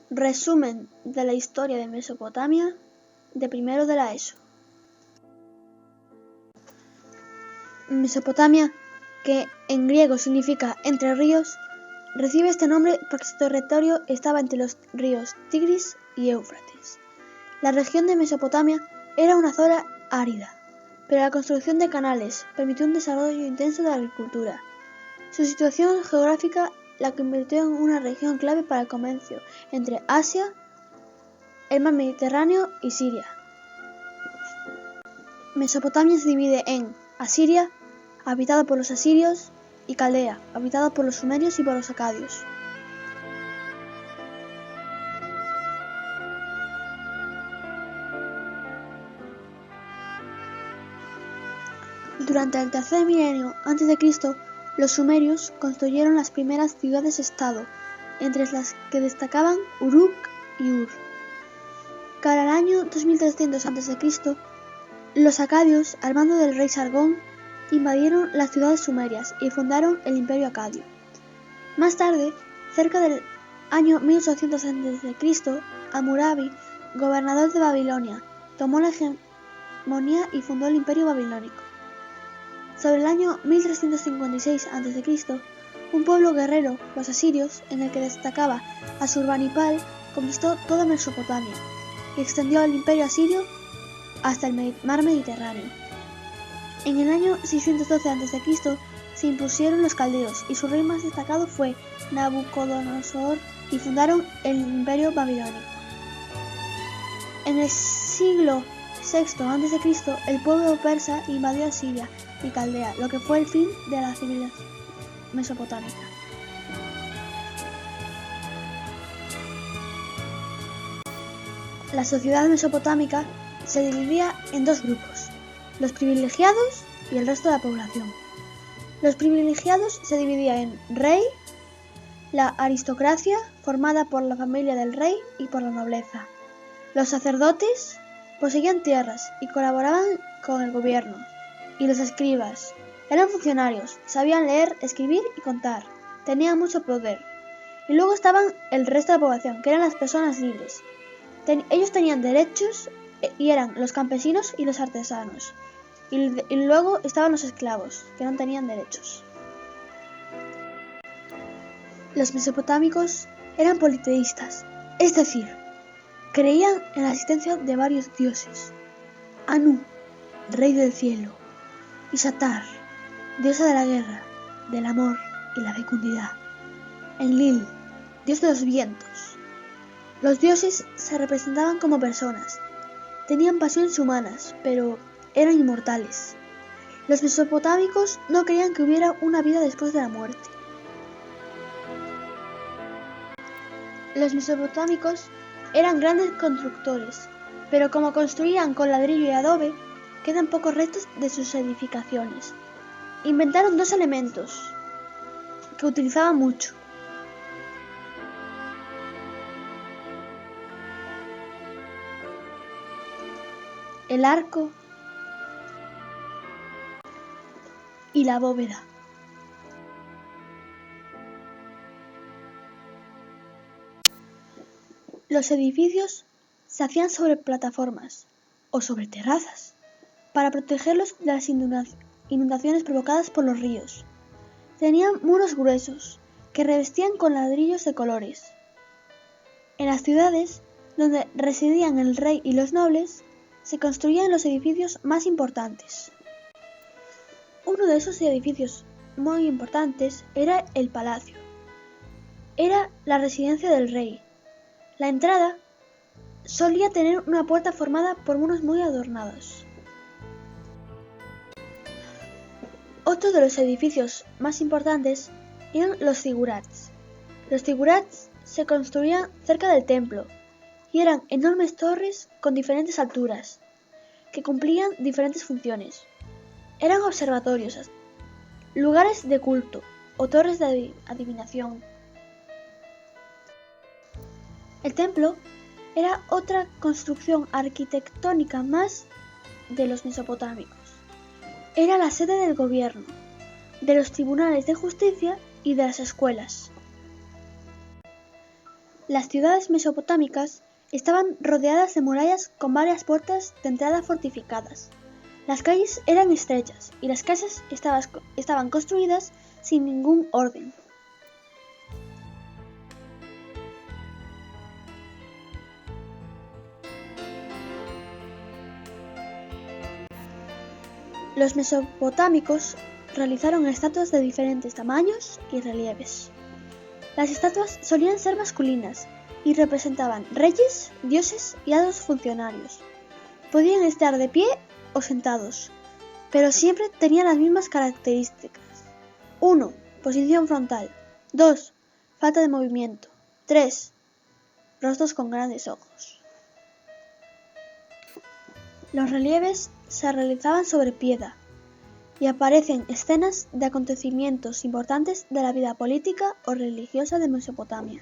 Resumen de la historia de Mesopotamia de primero de la ESO. Mesopotamia, que en griego significa entre ríos, recibe este nombre porque su territorio estaba entre los ríos Tigris y Éufrates. La región de Mesopotamia era una zona árida, pero la construcción de canales permitió un desarrollo intenso de la agricultura. Su situación geográfica la convirtió en una región clave para el comercio entre Asia, el mar Mediterráneo y Siria. Mesopotamia se divide en Asiria, habitada por los asirios, y Caldea, habitada por los sumerios y por los acadios. Durante el tercer milenio a.C., los sumerios construyeron las primeras ciudades-estado, entre las que destacaban Uruk y Ur. Para el año 2300 a.C., los acadios, al mando del rey Sargón, invadieron las ciudades sumerias y fundaron el Imperio Acadio. Más tarde, cerca del año 1800 a.C., Hammurabi, gobernador de Babilonia, tomó la hegemonía y fundó el Imperio Babilónico. Sobre el año 1356 a.C., un pueblo guerrero, los asirios, en el que destacaba Asurbanipal, conquistó toda Mesopotamia y extendió el imperio asirio hasta el mar Mediterráneo. En el año 612 a.C. se impusieron los caldeos y su rey más destacado fue Nabucodonosor y fundaron el imperio babilónico. En el siglo VI a.C., el pueblo persa invadió Asiria y Caldea, lo que fue el fin de la civilización mesopotámica. La sociedad mesopotámica se dividía en dos grupos, los privilegiados y el resto de la población. Los privilegiados se dividían en rey, la aristocracia, formada por la familia del rey y por la nobleza. Los sacerdotes poseían tierras y colaboraban con el gobierno. Y los escribas eran funcionarios, sabían leer, escribir y contar, tenían mucho poder. Y luego estaban el resto de la población, que eran las personas libres. Ellos tenían derechos y eran los campesinos y los artesanos. Y luego estaban los esclavos, que no tenían derechos. Los mesopotámicos eran politeístas, es decir, creían en la existencia de varios dioses. Anu, rey del cielo, y Satar, diosa de la guerra, del amor y la fecundidad. Enlil, dios de los vientos. Los dioses se representaban como personas, tenían pasiones humanas, pero eran inmortales. Los mesopotámicos no creían que hubiera una vida después de la muerte. Los mesopotámicos eran grandes constructores, pero como construían con ladrillo y adobe, quedan pocos restos de sus edificaciones. Inventaron dos elementos que utilizaban mucho: el arco y la bóveda. Los edificios se hacían sobre plataformas o sobre terrazas para protegerlos de las inundaciones provocadas por los ríos. Tenían muros gruesos que revestían con ladrillos de colores. En las ciudades, donde residían el rey y los nobles, se construían los edificios más importantes. Uno de esos edificios muy importantes era el palacio. Era la residencia del rey. La entrada solía tener una puerta formada por muros muy adornados. Otro de los edificios más importantes eran los zigurats. Los zigurats se construían cerca del templo y eran enormes torres con diferentes alturas, que cumplían diferentes funciones. Eran observatorios, lugares de culto o torres de adivinación. El templo era otra construcción arquitectónica más de los mesopotámicos. Era la sede del gobierno, de los tribunales de justicia y de las escuelas. Las ciudades mesopotámicas estaban rodeadas de murallas con varias puertas de entrada fortificadas. Las calles eran estrechas y las casas estaban construidas sin ningún orden. Los mesopotámicos realizaron estatuas de diferentes tamaños y relieves. Las estatuas solían ser masculinas y representaban reyes, dioses y altos funcionarios. Podían estar de pie o sentados, pero siempre tenían las mismas características. 1. Posición frontal. 2. Falta de movimiento. 3. Rostros con grandes ojos. Los relieves se realizaban sobre piedra y aparecen escenas de acontecimientos importantes de la vida política o religiosa de Mesopotamia.